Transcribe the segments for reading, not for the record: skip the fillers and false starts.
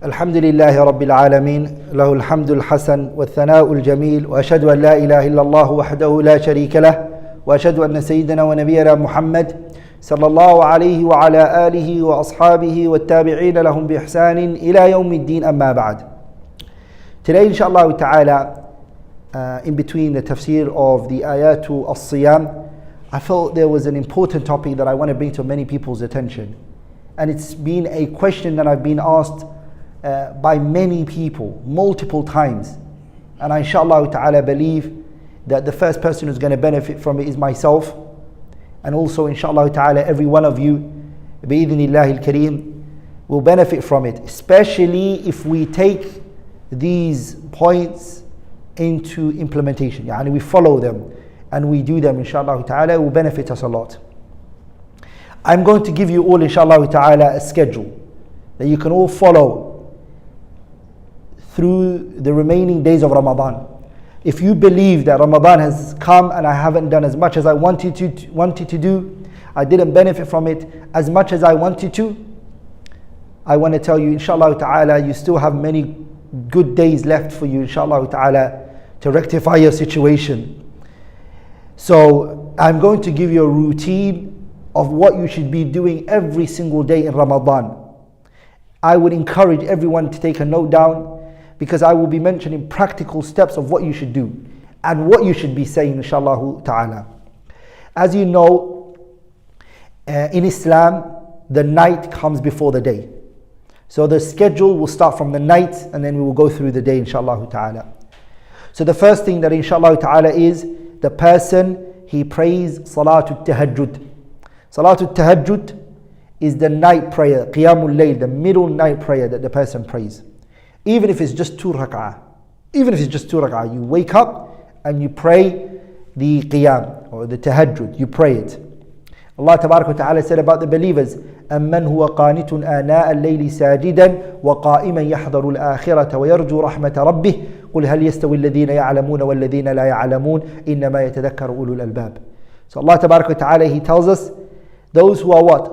الحمد لله رب العالمين له الحمد الحسن والثناء الجميل وأشهد أن لا إله إلا الله وحده لا شريك له وأشهد أن سيدنا ونبينا محمد صلى الله عليه وعلى آله وأصحابه والتابعين لهم بإحسان إلى يوم الدين أما بعد. Today inshallah ta'ala in between the tafsir of the ayatu al-Siyam, I felt there was an important topic that I want to bring to many people's attention, and it's been a question that I've been asked by many people multiple times, and I inshallah ta'ala believe that the first person who's going to benefit from it is myself, and also inshallah ta'ala every one of you bi'idhnillahi al-kareem will benefit from it, especially if we take these points into implementation, yani we follow them and we do them, inshallah ta'ala. It will benefit us a lot. I'm going to give you all inshallah ta'ala a schedule that you can all follow through the remaining days of Ramadan. If you believe that Ramadan has come and I haven't done as much as I wanted to do, I didn't benefit from it as much as I wanted to, I want to tell you inshallah ta'ala you still have many good days left for you inshallah ta'ala to rectify your situation. So I'm going to give you a routine of what you should be doing every single day in Ramadan. I would encourage everyone to take a note down, because I will be mentioning practical steps of what you should do and what you should be saying inshallah ta'ala. As you know, in Islam, the night comes before the day. So the schedule will start from the night and then we will go through the day inshallah ta'ala. So the first thing that inshallah ta'ala is the person, he prays Salatul Tahajjud. Salatul Tahajjud is the night prayer, Qiyamul Layl, the middle night prayer that the person prays. Even if it's just 2 rak'ah, you wake up and you pray the Qiyam or the Tahajjud, you pray it. Allah Tabarak wa Ta'ala said about the believers, أَمَّنْ هُوَ قَانِتٌ آنَاءَ اللَّيْلِ سَاجِدًا وَقَائِمًا يَحْذَرُ الْآخِرَةَ وَيَرْجُو رَحْمَةَ رَبِّهِ قُلْ هَلْ يَسْتَوِي الَّذِينَ يَعْلَمُونَ وَالَّذِينَ لَا يَعْلَمُونَ إِنَّمَا يَتَذَكَّرُ أُولُو الْأَلْبَابِ. So Allah Tabarak wa Ta'ala, He tells us, those who are what?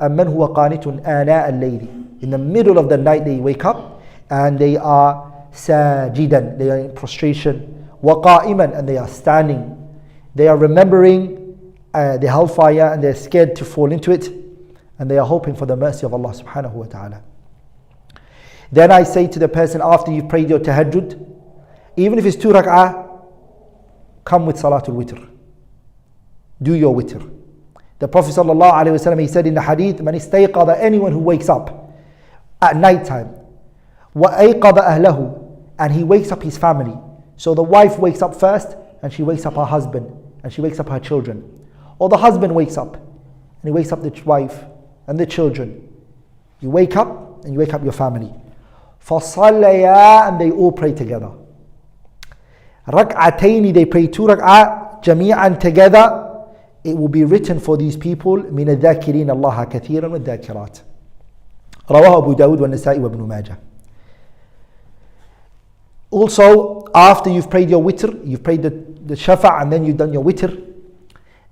أَمَّنْ هُوَ قَانِتٌ آنَاءَ اللَّيْلِ. In the middle of the night they wake up and they are sajidan, they are in prostration, waqa'iman, and they are standing. They are remembering the hellfire and they're scared to fall into it, and they are hoping for the mercy of Allah subhanahu wa ta'ala. Then I say to the person, after you've prayed your tahajjud, even if it's 2 rak'ah, come with salatul witr. Do your witr. The Prophet sallallahu alaihi wasallam, he said in the hadith, man istayqadha, anyone who wakes up at night time, وَأَيْقَظَ أَهْلَهُ, and he wakes up his family. So the wife wakes up first and she wakes up her husband and she wakes up her children. Or the husband wakes up and he wakes up the wife and the children. You wake up and you wake up your family. فَصَلَّيَا, and they all pray together. رَكْعَتَيْنِ, they pray 2 rak'ah جَمِيعًا together. It will be written for these people مِنَ الذَّاكِرِينَ اللَّهَ كَثِيرًا وَالذَّاكِرَاتِ. رواه أبو داود والنسائي وابن ماجه. Also, after you've prayed your witr, you've prayed the shafa' and then you've done your witr,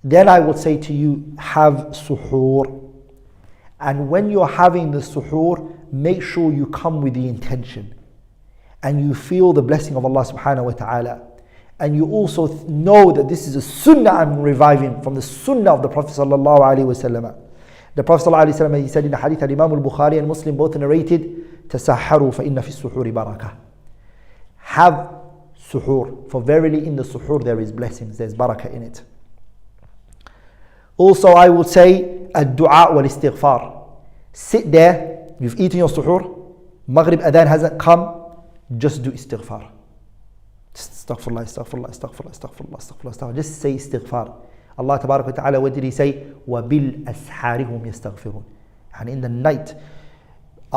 then I will say to you, have suhoor. And when you're having the suhoor, make sure you come with the intention and you feel the blessing of Allah subhanahu wa ta'ala. And you also know that this is a sunnah I'm reviving from the sunnah of the Prophet sallallahu alaihi wasallam. The Prophet sallallahu alaihi wasallam, he said in the hadith, Imam al-Bukhari and Muslim both narrated, تَسَحَّرُوا فَإِنَّ فِي السُّحُورِ بَرَكَةً. Have suhoor, for verily in the suhoor there is blessings, there's barakah in it. Also I will say ad-du'a wal istighfar. Sit there, you've eaten your suhoor, Maghrib adhan hasn't come, just do istighfar. Astaghfirullah, astaghfirullah, astaghfirullah, astaghfirullah, astaghfirullah, astaghfirullah. Just say istighfar. Allah Tabarak wa Ta'ala, what did He say? وَبِالْأَسْحَارِ هُمْ يَسْتَغْفِرُونَ. And in the night,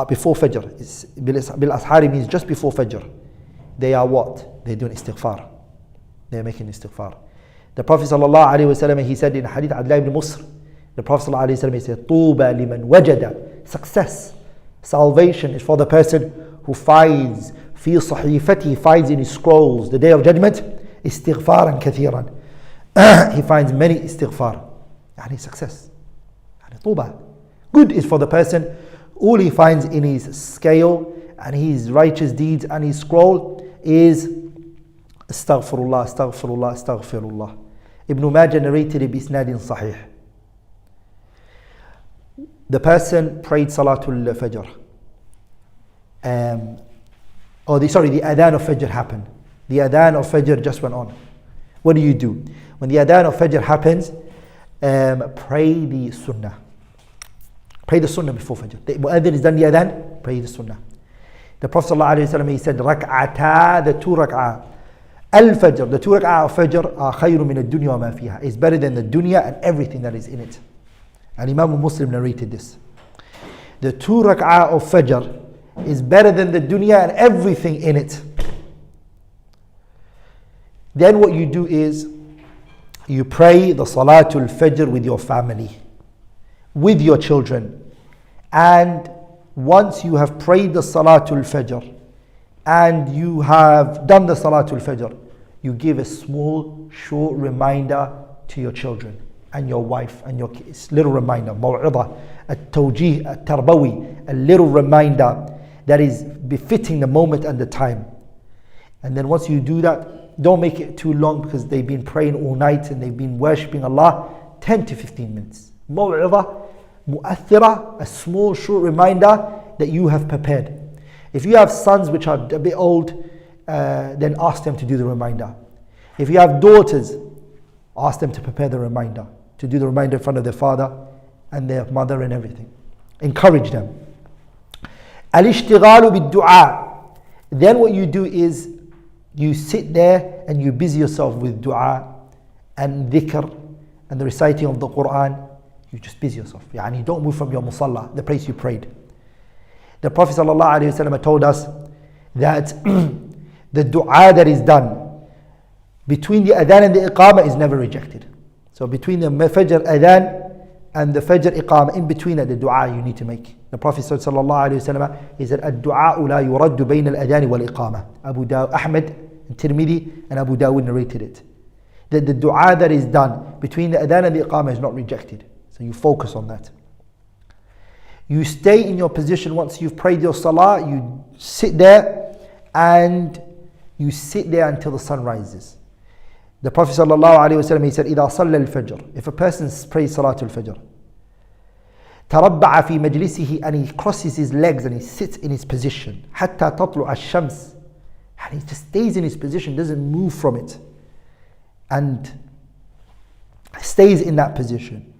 before Fajr, bil-ashari means just before Fajr, they are what? They're doing istighfar. They're making istighfar. The Prophet sallallahu alaihi wasallam, he said in hadith Abdullah ibn Musr, the Prophet sallallahu alaihi wasallam, he said, طُوبَى لِمَنْ وَجَدَ. Success, salvation is for the person who finds في صحيفتي, finds in his scrolls the day of judgment, istighfaran kathiran. He finds many istighfar. Yani success. Yani طُوبَى. Good is for the person All he finds in his scale and his righteous deeds and his scroll is astaghfirullah, astaghfirullah, astaghfirullah. Ibn Majah narrated it bisnadin sahih. The person prayed Salatul Fajr. The adhan of Fajr happened. The adhan of Fajr just went on. What do? When the adhan of Fajr happens, pray the Sunnah. Pray the Sunnah before Fajr. The Mu'adhin has done the adhan, pray the Sunnah. The Prophet ﷺ, he said, Rak'ata, the 2 rak'ah. Al-Fajr, the 2 rak'ah of Fajr are khayru min ad-dunya wa ma fiha. It's better than the dunya and everything that is in it. And Imam Muslim narrated this. The 2 rak'ah of Fajr is better than the dunya and everything in it. Then what you do is, you pray the Salatul Fajr with your family, with your children. And once you have prayed the Salatul Fajr and you have done the Salatul Fajr, you give a small, short reminder to your children and your wife and your kids. Little reminder, maw'idah, at-tawjih, at-tarbawi, a little reminder that is befitting the moment and the time. And then once you do that, don't make it too long because they've been praying all night and they've been worshipping Allah. 10 to 15 minutes. Maw'idah, mu'athira, a small short reminder that you have prepared. If you have sons which are a bit old, then ask them to do the reminder. If you have daughters, ask them to prepare the reminder, to do the reminder in front of their father and their mother and everything. Encourage them. Al-ishtighalu bid-du'a. Then what you do is you sit there and you busy yourself with dua and dhikr and the reciting of the Quran. You just busy yourself. You don't move from your musalla, the place you prayed. The Prophet ﷺ told us that the dua that is done between the adhan and the iqamah is never rejected. So between the Fajr adhan and the Fajr iqamah, in between that, the dua you need to make. The Prophet ﷺ, he said, "Ad-du'a la yuraddu bayna al-adhan wal iqamah." Ahmad and Tirmidhi and Abu Dawud narrated it. That the dua that is done between the adhan and the iqamah is not rejected. So you focus on that. You stay in your position once you've prayed your salah, you sit there and you sit there until the sun rises. The Prophet ﷺ, he said, إِذَا صَلَّى الْفَجْرِ, if a person prays Salatul Fajr, تَرَبَّعَ فِي مَجْلِسِهِ, and he crosses his legs and he sits in his position, حَتَّى تَطْلُعَ الشَّمْسِ, and he just stays in his position, doesn't move from it, and stays in that position.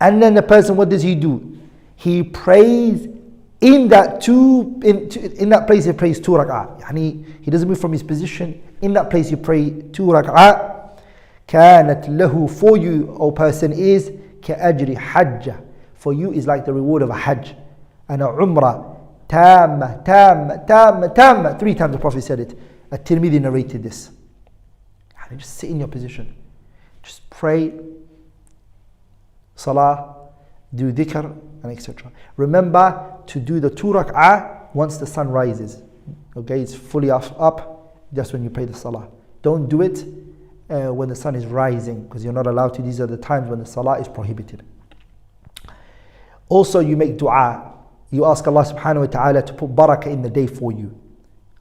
And then the person, what does he do? He prays in that place. He prays 2 rak'ah. He doesn't move from his position. In that place, you pray 2 rak'ah. كانت له, for you, O person, is كأجر حجة. For you is like the reward of a hajj and a umrah. تامة تامة تامة تامة. 3 times the Prophet said it. At-Tirmidhi narrated this. Just sit in your position. Just pray, salah, do dhikr, and etc. Remember to do the 2 rak'ah once the sun rises. Okay, it's fully up just when you pray the salah. Don't do it when the sun is rising, because you're not allowed to. These are the times when the salah is prohibited. Also, you make dua. You ask Allah subhanahu wa ta'ala to put barakah in the day for you.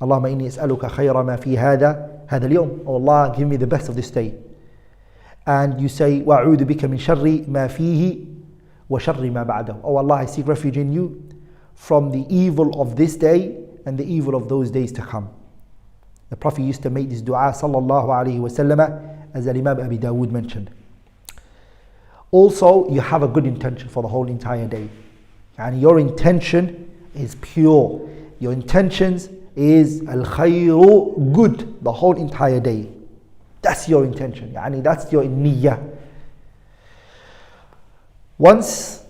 Allahumma inni as'aluka khayra ma fi hada al-yawm. Oh Allah, give me the best of this day. And you say, wa'udu bika min sharri ma fihi wa sharri ma ba'dahu. Oh Allah, I seek refuge in you from the evil of this day and the evil of those days to come. The Prophet used to make this dua, sallallahu alayhi wa sallam, as Imam Abi Dawud mentioned. Also, you have a good intention for the whole entire day. And your intention is pure. Your intentions is al-khayru, good, the whole entire day. That's your intention. That's your niyyah. Once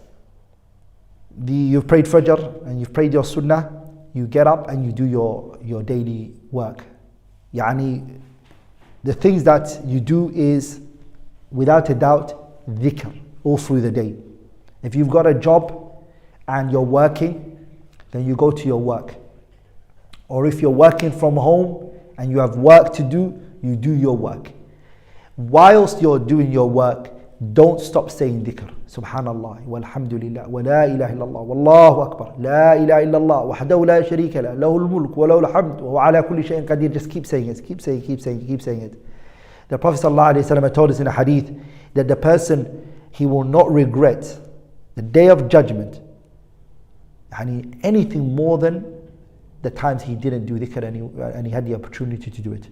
you've prayed Fajr and you've prayed your Sunnah, you get up and you do your daily work. The things that you do is, without a doubt, dhikr all through the day. If you've got a job and you're working, then you go to your work. Or if you're working from home and you have work to do, you do your work. Whilst you're doing your work, don't stop saying dhikr. Subhanallah, walhamdulillah, wa la ilaha illallah, wallahu akbar, la ilaha illallah, wahdahu la sharika la, lahul mulk, wa lahul hamd, wa ala kulli shay'in qadir. Just keep saying it, keep saying it, keep saying it, keep saying it. The Prophet ﷺ told us in a hadith that the person, he will not regret the day of judgment anything more than the times he didn't do dhikr and he had the opportunity to do it.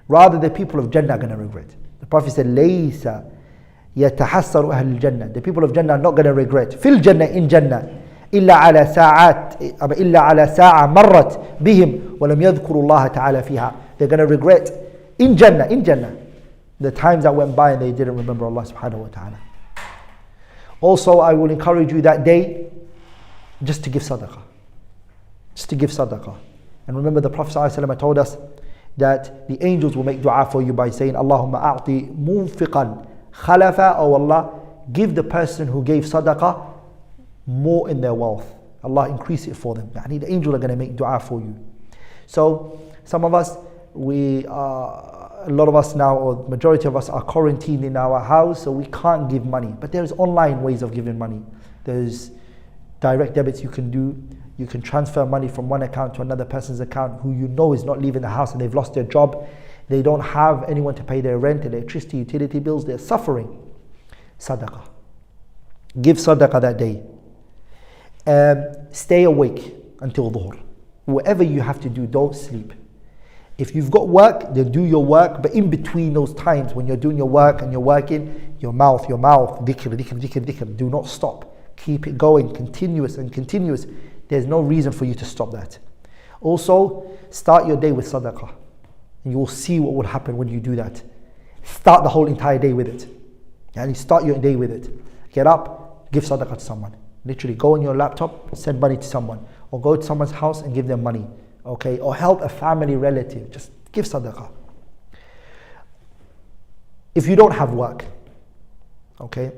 Rather, the people of Jannah are going to regret. The Prophet said, لَيْسَ يَتَحَسَّرُ أَهْلُ الْجَنَّةِ. The people of Jannah are not going to regret. فِي الْجَنَّةِ in Jannah. إِلَّا عَلَى سَاعَةٍ مَرَّتْ بِهِمْ وَلَمْ يَذْكُرُوا اللَّهَ تَعَالَى فِيهَا. They're going to regret in Jannah, the times that went by and they didn't remember Allah subhanahu wa ta'ala. Also, I will encourage you that day just to give sadaqah. Just to give sadaqah. And remember, the Prophet ﷺ told us that the angels will make dua for you by saying, Allahumma a'ti munfiqan khalafa. Oh Allah, give the person who gave sadaqah more in their wealth. Allah, increase it for them. The angels are going to make dua for you. So some of us, a lot of us now, or majority of us, are quarantined in our house, so we can't give money. But there's online ways of giving money. There's direct debits you can do. You can transfer money from one account to another person's account who you know is not leaving the house and they've lost their job. They don't have anyone to pay their rent, electricity, utility bills. They're suffering. Sadaqah. Give sadaqah that day. Stay awake until dhuhr. Whatever you have to do, don't sleep. If you've got work, then do your work. But in between those times when you're doing your work and you're working, your mouth, dhikr, do not stop. Keep it going, continuous. There's no reason for you to stop that. Also, start your day with sadaqah. You will see what will happen when you do that. Start the whole entire day with it. And start your day with it. Get up, give sadaqah to someone. Literally go on your laptop, send money to someone. Or go to someone's house and give them money. Okay? Or help a family relative. Just give sadaqah. If you don't have work, okay,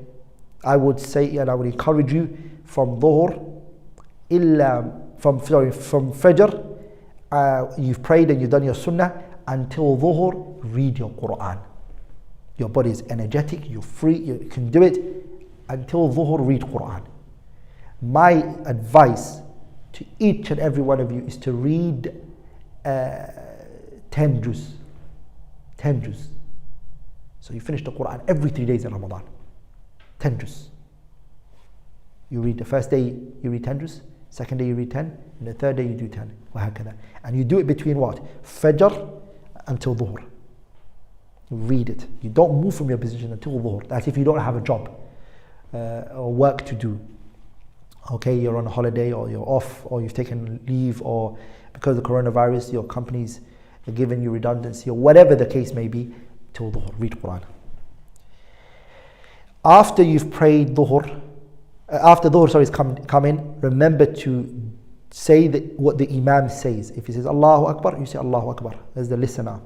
I would say and I would encourage you from dhuhr, from Fajr, you've prayed and you've done your sunnah, until dhuhr, read your Quran. Your body is energetic, you're free, you can do it. Until dhuhr, read Quran. My advice to each and every one of you is to read 10 juz. 10 juz. So you finish the Quran every 3 days in Ramadan. 10 juz. You read the first day, you read 10 juz. Second day you read 10, and the third day you do 10. And you do it between what? Fajr until dhuhr. You read it. You don't move from your position until dhuhr. That's if you don't have a job or work to do. Okay, you're on a holiday or you're off or you've taken leave or because of the coronavirus your company's giving you redundancy or whatever the case may be, till dhuhr. Read Quran. After you've prayed dhuhr, after dhuhr has come in, remember to say what the Imam says. If he says Allahu Akbar, you say Allahu Akbar as the listener.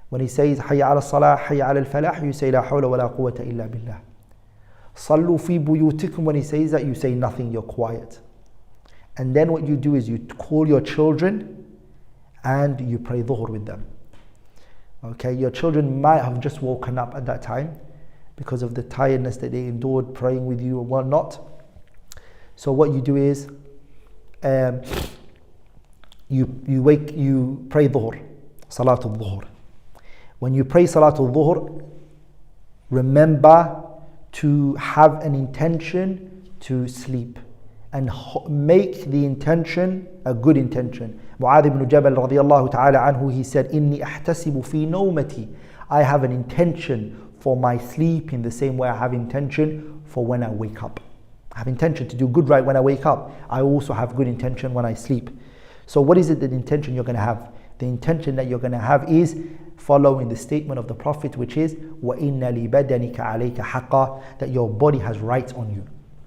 When he says Hayya ala salah, Hayya ala al-falah, you say La hawla wa la quwwata illa billah. Sallu fi buyutikum, when he says that, you say nothing, you're quiet. And then what you do is you call your children and you pray dhuhr with them. Okay, your children might have just woken up at that time because of the tiredness that they endured praying with you or whatnot. So what you do is you pray dhuhr, salatul dhuhr. When you pray salatul dhuhr, remember to have an intention to sleep and make the intention a good intention. Mu'adh ibn Jabal radiyallahu ta'ala anhu, he said, Inni ahtasibu fi nawmati. I have an intention for my sleep in the same way I have intention for when I wake up. I have intention to do good right when I wake up. I also have good intention when I sleep. So what is it, the intention you're going to have? The intention that you're going to have is following the statement of the Prophet, which is وَإِنَّ لِبَدَنِكَ عَلَيْكَ حَقًّا, that your body has rights on you.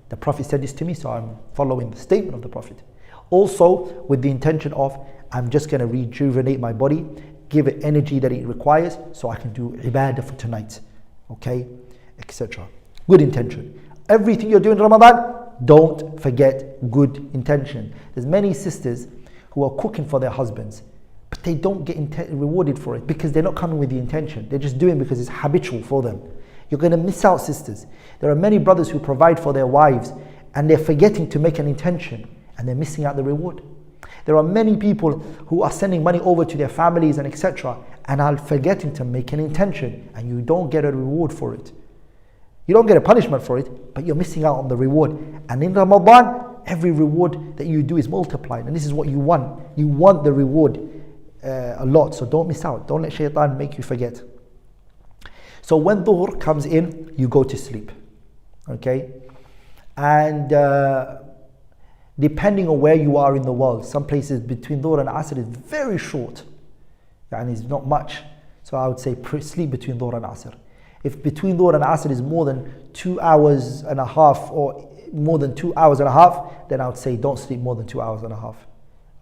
The Prophet said this to me, so I'm following the statement of the Prophet. Also with the intention of, I'm just going to rejuvenate my body, give it energy that it requires so I can do ibadah for tonight. Okay, etc. Good intention. Everything you're doing in Ramadan, don't forget good intention. There's many sisters who are cooking for their husbands, but they don't get rewarded for it because they're not coming with the intention. They're just doing it because it's habitual for them. You're going to miss out, sisters. There are many brothers who provide for their wives and they're forgetting to make an intention and they're missing out the reward. There are many people who are sending money over to their families and etc. and are forgetting to make an intention, and you don't get a reward for it. You don't get a punishment for it, but you're missing out on the reward. And in Ramadan, every reward that you do is multiplied, and this is what you want. You want the reward a lot, so don't miss out. Don't let shaitan make you forget. So when dhuhr comes in, you go to sleep. Okay? And depending on where you are in the world, some places between dhuhr and asr is very short, and it's not much. So I would say sleep between dhuhr and asr. If between dhuhr and asr is more than 2 hours and a half or more than 2 hours and a half, then I would say don't sleep more than 2 hours and a half.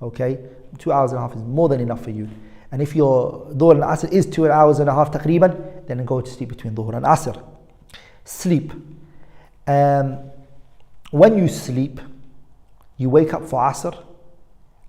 Okay? 2 hours and a half is more than enough for you. And if your dhuhr and asr is 2 hours and a half taqriban, then go to sleep between dhuhr and asr. Sleep. When you sleep, you wake up for asr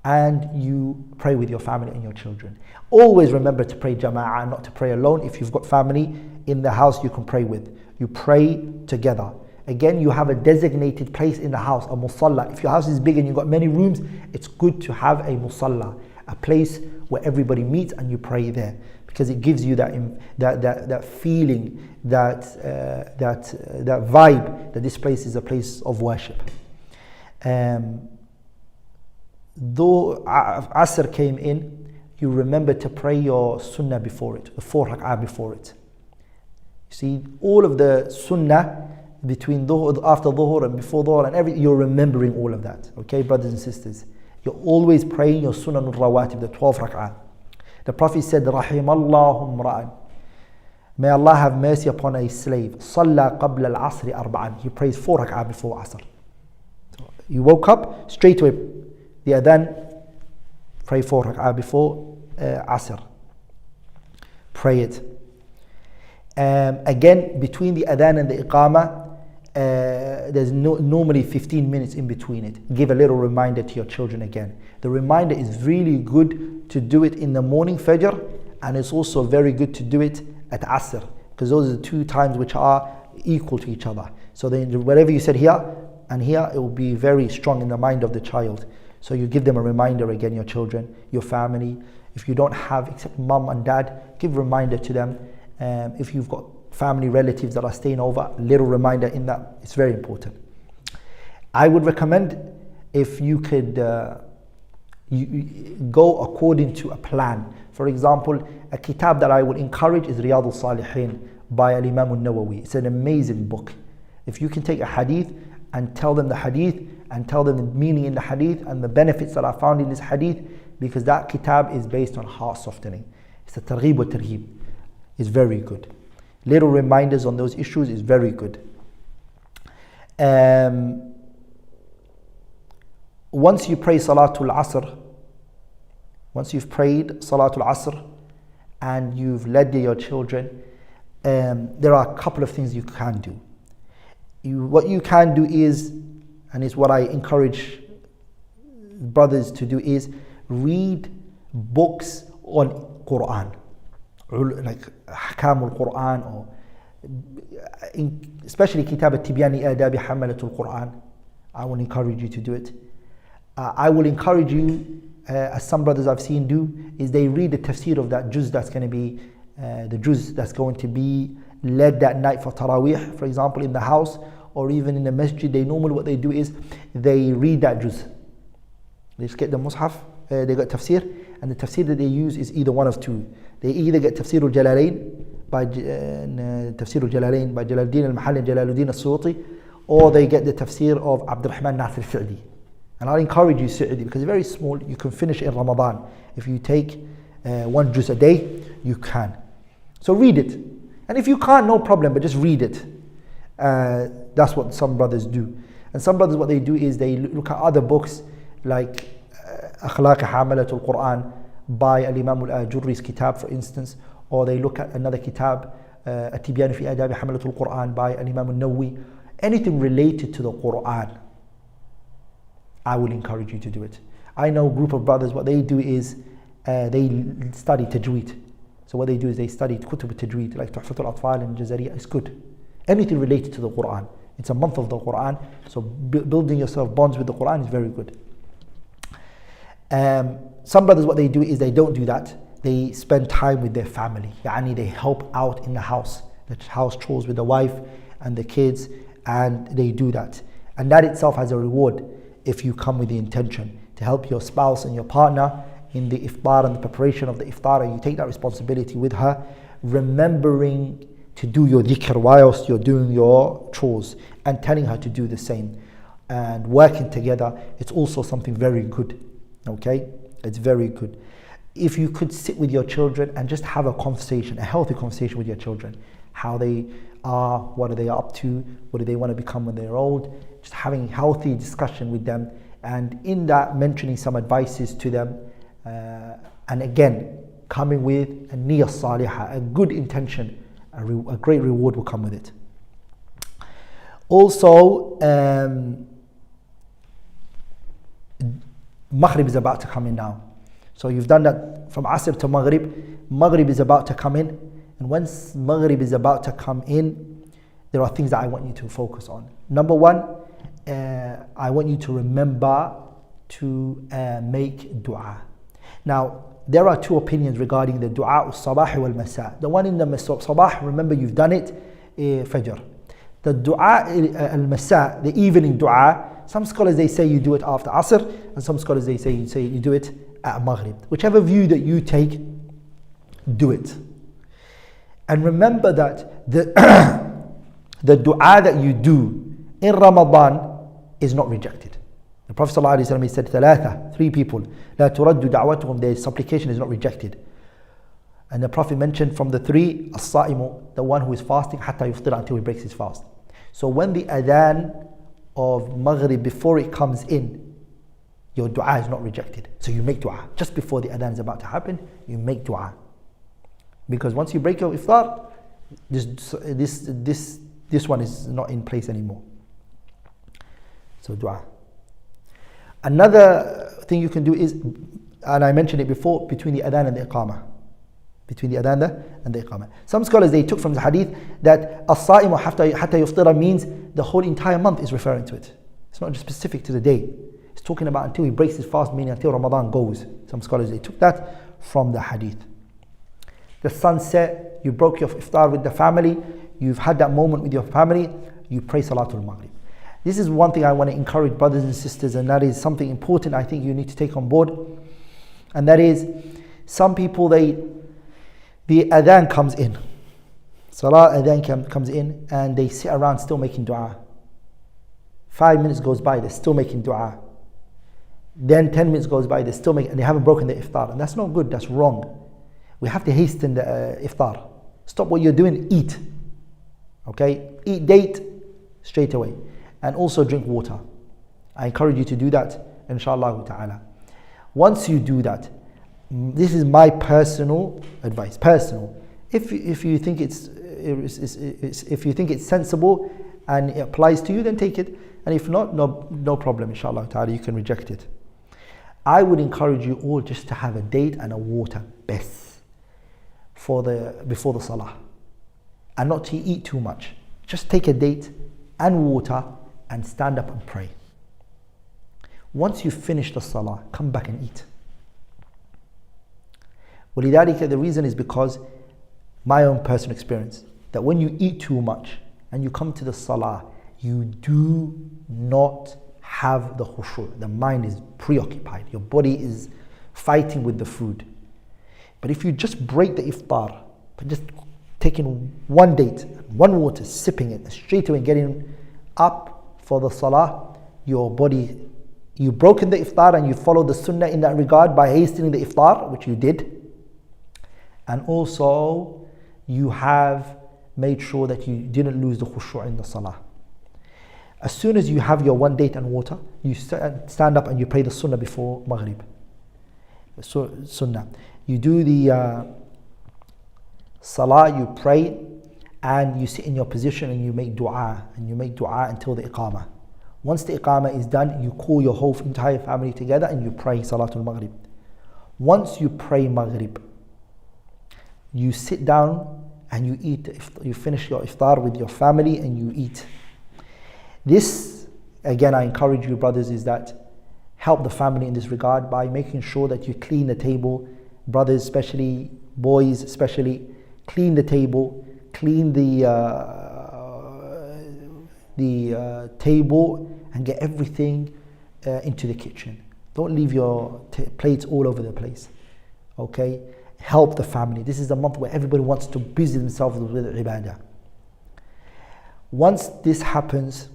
and you pray with your family and your children. Always remember to pray jama'ah, not to pray alone. If you've got family in the house you can pray with, you pray together. Again, you have a designated place in the house, a musalla. If your house is big and you've got many rooms, it's good to have a musalla, a place where everybody meets and you pray there, because it gives you that feeling, that vibe that this place is a place of worship. Though Asr came in, you remember to pray your sunnah before it, the 4 rak'ah before it. You see, all of the sunnah between dhuhr, after dhuhr and before dhuhr and everything, you're remembering all of that. Okay, brothers and sisters, you're always praying your sunnah al-rawatib, the 12 rak'ah. The Prophet said, Rahimallahu mra'an, may Allah have mercy upon a slave, Salla qabla al-asri arba'an, he prays 4 rak'ah before asr. So you woke up, straight away, the adhan, pray 4 rak'ah before asr. Pray it. Again, between the adhan and the iqamah, there's normally 15 minutes in between it. Give a little reminder to your children again. The reminder is really good to do it in the morning fajr, and it's also very good to do it at asr, because those are the 2 times which are equal to each other. So then whatever you said here and here, it will be very strong in the mind of the child. So you give them a reminder again, your children, your family. If you don't have, except mum and dad, give a reminder to them. If you've got family relatives that are staying over, a little reminder in that, it's very important. I would recommend, if you could you go according to a plan. For example, a kitab that I would encourage is Riyadh al-Salihin by Imam al-Nawawi. It's an amazing book. If you can take a hadith and tell them the hadith and tell them the meaning in the hadith and the benefits that are found in this hadith, because that kitab is based on heart softening. It's a targhib wa tarhib. It's very good. Little reminders on those issues is very good. Once you pray Salatul Asr, once you've prayed Salatul Asr and you've led your children, there are a couple of things you can do. What you can do is, and it's what I encourage brothers to do, is read books on Quran, like Ahkam al-Quran, or especially Kitab al-Tibyani Adabi Hamalatul Quran. I will encourage you to do it. I will encourage you, as some brothers I've seen do, is they read the tafsir of that juz that's going to be, the juz that's going to be led that night for Taraweeh, for example, in the house or even in the masjid. They normally, what they do is they read that juz. They just get the mushaf, they got tafsir, and the tafsir that they use is either one of 2. They either get Tafsir al-Jalalain by Tafsir al-Jalalain by Jalaluddin al-Mahalli and Jalaluddin al-Suyuti, or they get the tafsir of Abdurrahman Nasir Sa'di. And I'll encourage you, Sa'di, because it's very small. You can finish it in Ramadan. If you take 1 juz a day, you can. So read it. And if you can't, no problem, but just read it. That's what some brothers do. And some brothers, what they do is they look at other books like Akhlaq Hamalatul Quran by Imam al-Ajurri's kitab, for instance, or they look at another kitab, At-Tibyan fi Adabi Hamalatul Quran by Imam al-Nawawi. Anything related to the Quran, I will encourage you to do it. I know a group of brothers, what they do is they study tajweed. So what they do is they study kutub tajweed, like Tuhfatul Atfal and Jazariya. It's good. Anything related to the Quran. It's a month of the Quran, so building yourself bonds with the Quran is very good. Some brothers, what they do is they don't do that. They spend time with their family. Yani they help out in the house chores with the wife and the kids, and they do that. And that itself has a reward if you come with the intention to help your spouse and your partner in the iftar and the preparation of the iftar, and you take that responsibility with her, remembering to do your dhikr whilst you're doing your chores and telling her to do the same and working together. It's also something very good. Okay, it's very good. If you could sit with your children and just have a conversation, a healthy conversation with your children, how they are, what are they up to, what do they want to become when they're old, just having healthy discussion with them, and in that mentioning some advices to them, and again coming with a niyyah salihah, a good intention, a great reward will come with it. Also, Maghrib is about to come in now. So you've done that from Asr to Maghrib. Maghrib is about to come in. And once Maghrib is about to come in, there are things that I want you to focus on. Number one, I want you to remember to make dua. Now, there are two opinions regarding the dua al-sabah wal-masa. The one in the sabah, remember you've done it, fajr. The dua al-masa, the evening dua, some scholars they say you do it after Asr, and some scholars they say you do it at Maghrib. Whichever view that you take, do it. And remember that the dua that you do in Ramadan is not rejected. The Prophet ﷺ, he said, three people, لا ترد دعوتهم, their supplication is not rejected. And the Prophet mentioned from the three, as-sa'imu, the one who is fasting, حتى يفطر, until he breaks his fast. So when the adhan of Maghrib, before it comes in, your dua is not rejected. So you make dua. Just before the adhan is about to happen, you make dua. Because once you break your iftar, this one is not in place anymore. So dua. Another thing you can do is, and I mentioned it before, between the adhan and the iqamah. Between the adhan and the iqamah. Some scholars, they took from the hadith that as-sa'imu hatta yuftira means the whole entire month is referring to it. It's not just specific to the day. It's talking about until he breaks his fast, meaning until Ramadan goes. Some scholars, they took that from the hadith. The sun set, you broke your iftar with the family, you've had that moment with your family, you pray Salatul Maghrib. This is one thing I want to encourage brothers and sisters, and that is something important I think you need to take on board. And that is, some people, the adhan comes in. Salah adhan comes in, and they sit around still making dua. 5 minutes goes by, they're still making dua. Then 10 minutes goes by, they're still making, and they haven't broken the iftar. And that's not good, that's wrong. We have to hasten the iftar. Stop what you're doing, eat. Okay? Eat date straight away. And also drink water. I encourage you to do that, inshallah ta'ala. Once you do that, this is my personal advice. Personal. If you think it's sensible and it applies to you, then take it. And if not, no problem, inshallah ta'ala, you can reject it. I would encourage you all just to have a date and a water, best, before the salah, and not to eat too much. Just take a date and water and stand up and pray. Once you finish the salah, come back and eat. وَلِذَلِكَ, the reason is because my own personal experience, that when you eat too much and you come to the salah, you do not have the khushu'. The mind is preoccupied. Your body is fighting with the food. But if you just break the iftar, by just taking one date, one water, sipping it, straight away getting up for the salah, your body, you've broken the iftar and you follow the sunnah in that regard by hastening the iftar, which you did. And also, you have made sure that you didn't lose the khushu' in the salah. As soon as you have your one date and water, you stand up and you pray the sunnah before Maghrib. So, sunnah. You do the salah, you pray, and you sit in your position and you make dua. And you make dua until the iqamah. Once the iqamah is done, you call your whole entire family together and you pray Salatul Maghrib. Once you pray Maghrib, You sit down and you eat. You finish your iftar with your family and you eat. This, again, I encourage you, brothers, is that help the family in this regard by making sure that you clean the table. Brothers, especially, boys, especially, clean the table, clean the table, and get everything into the kitchen. Don't leave your plates all over the place. Okay? Help the family. This is the month where everybody wants to busy themselves with ibadah. Once this happens,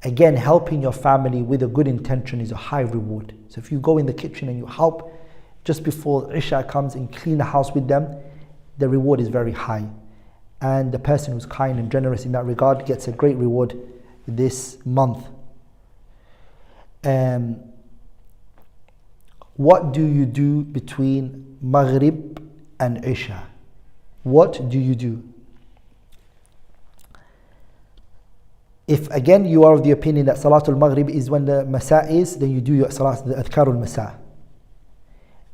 again, helping your family with a good intention is a high reward. So if you go in the kitchen and you help just before Isha comes and clean the house with them, the reward is very high. And the person who's kind and generous in that regard gets a great reward this month. What do you do between Maghrib and Isha? What do you do? If again you are of the opinion that Salatul Maghrib is when the Masa is, then you do your Salat, the Adhkarul Masa.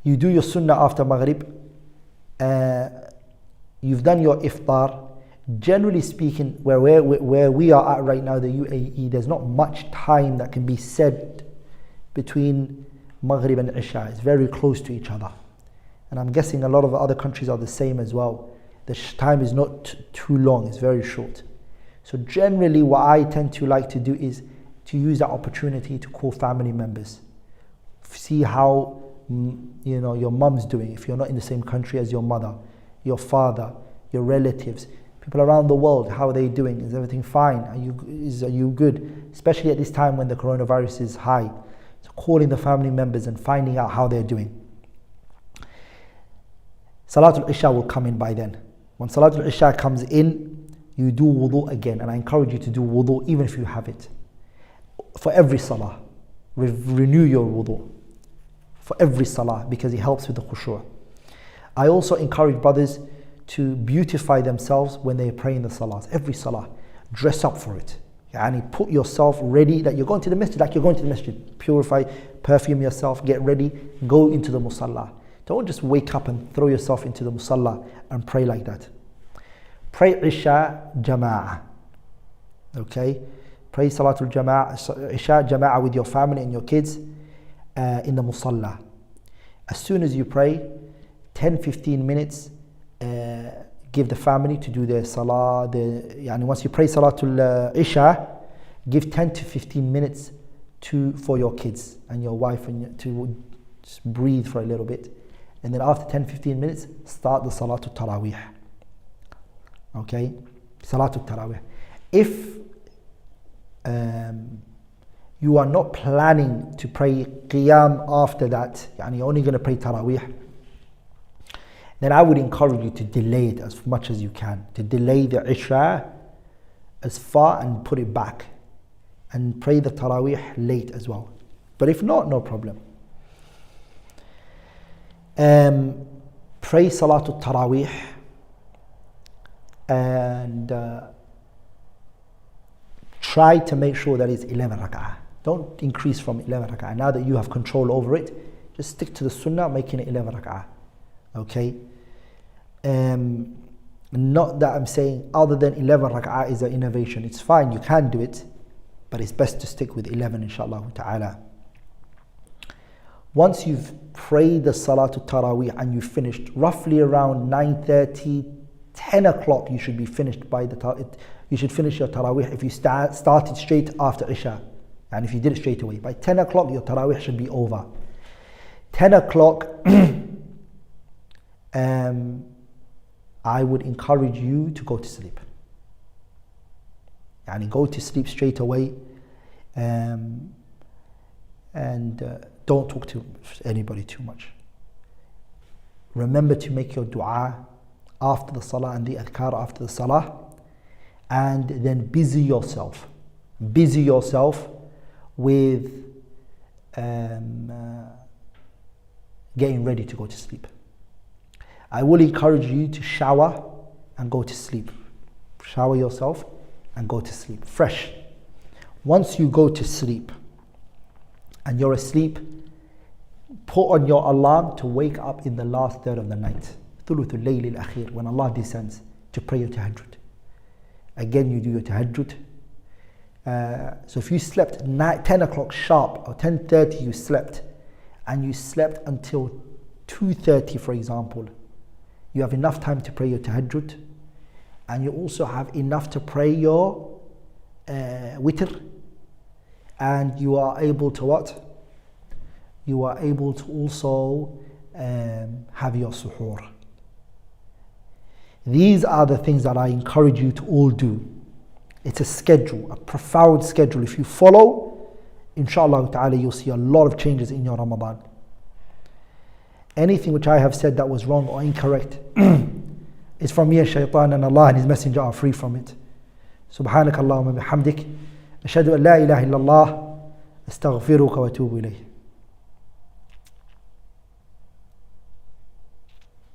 You do your Sunnah after Maghrib. You've done your Iftar. Generally speaking, where we are at right now, the UAE, there's not much time that can be said between Maghrib and Isha. It's very close to each other. And I'm guessing a lot of other countries are the same as well. The time is not too long, it's very short. So generally what I tend to like to do is to use that opportunity to call family members. See how your mum's doing, if you're not in the same country as your mother, your father, your relatives, people around the world, how are they doing? Is everything fine? Are you good? Especially at this time when the coronavirus is high. So calling the family members and finding out how they're doing. Salatul Isha will come in by then. When Salatul Isha comes in, you do wudu again, and I encourage you to do wudu even if you have it. For every salah, renew your wudu. For every salah, because it helps with the khushu'. I also encourage brothers to beautify themselves when they pray in the salahs. Every salah, dress up for it. Yani put yourself ready that you're going to the masjid, like you're going to the masjid. Purify, perfume yourself, get ready, go into the musalla. Don't just wake up and throw yourself into the musalla and pray like that. Pray Isha Jama'ah. Okay? Pray Salatul Jama'ah, Isha Jama'ah with your family and your kids in the musalla. As soon as you pray, 10-15 minutes, give the family to do their salah. Once you pray Salatul Isha, give 10 to 15 minutes for your kids and your wife and to just breathe for a little bit. And then after 10-15 minutes, start the Salatul Taraweeh. Okay? Salatul Taraweeh. If you are not planning to pray Qiyam after that, you're only going to pray Taraweeh, then I would encourage you to delay it as much as you can. To delay the Isha as far and put it back. And pray the Taraweeh late as well. But if not, no problem. Pray Salatul Taraweeh and try to make sure that it's 11 rak'ah. Don't increase from 11 rak'ah. Now that you have control over it, just stick to the sunnah, making it 11 rak'ah. Okay? Not that I'm saying other than 11 rak'ah is an innovation. It's fine, you can do it, but it's best to stick with 11 inshaAllah ta'ala. Once you've prayed the Salatul Taraweeh and you've finished, roughly around 9:30, 10 o'clock you should be finished you should finish your Taraweeh if you started straight after Isha. And if you did it straight away, by 10 o'clock your Taraweeh should be over. 10 o'clock, I would encourage you to go to sleep. Go to sleep straight away, and don't talk to anybody too much. Remember to make your dua after the salah and the adhkar after the salah, and then busy yourself with getting ready to go to sleep. I will encourage you to shower and go to sleep. Shower yourself and go to sleep fresh. Once you go to sleep and you're asleep, put on your alarm to wake up in the last third of the night thuluthul layl al-akhir, when Allah descends to pray your tahajjud. Again, you do your tahajjud. So if you slept 10 o'clock sharp or 10:30 you slept, and you slept until 2:30 for example, you have enough time to pray your tahajjud, and you also have enough to pray your witr, and you are able to what? You are able to also have your suhoor. These are the things that I encourage you to all do. It's a schedule, a profound schedule. If you follow, inshallah ta'ala, you'll see a lot of changes in your Ramadan. Anything which I have said that was wrong or incorrect is from me and shaitan, and Allah and His Messenger are free from it. Subhanakallahumma bihamdik. Ashhadu an la ilaha illallah. Astaghfiruka wa atubu ilayh.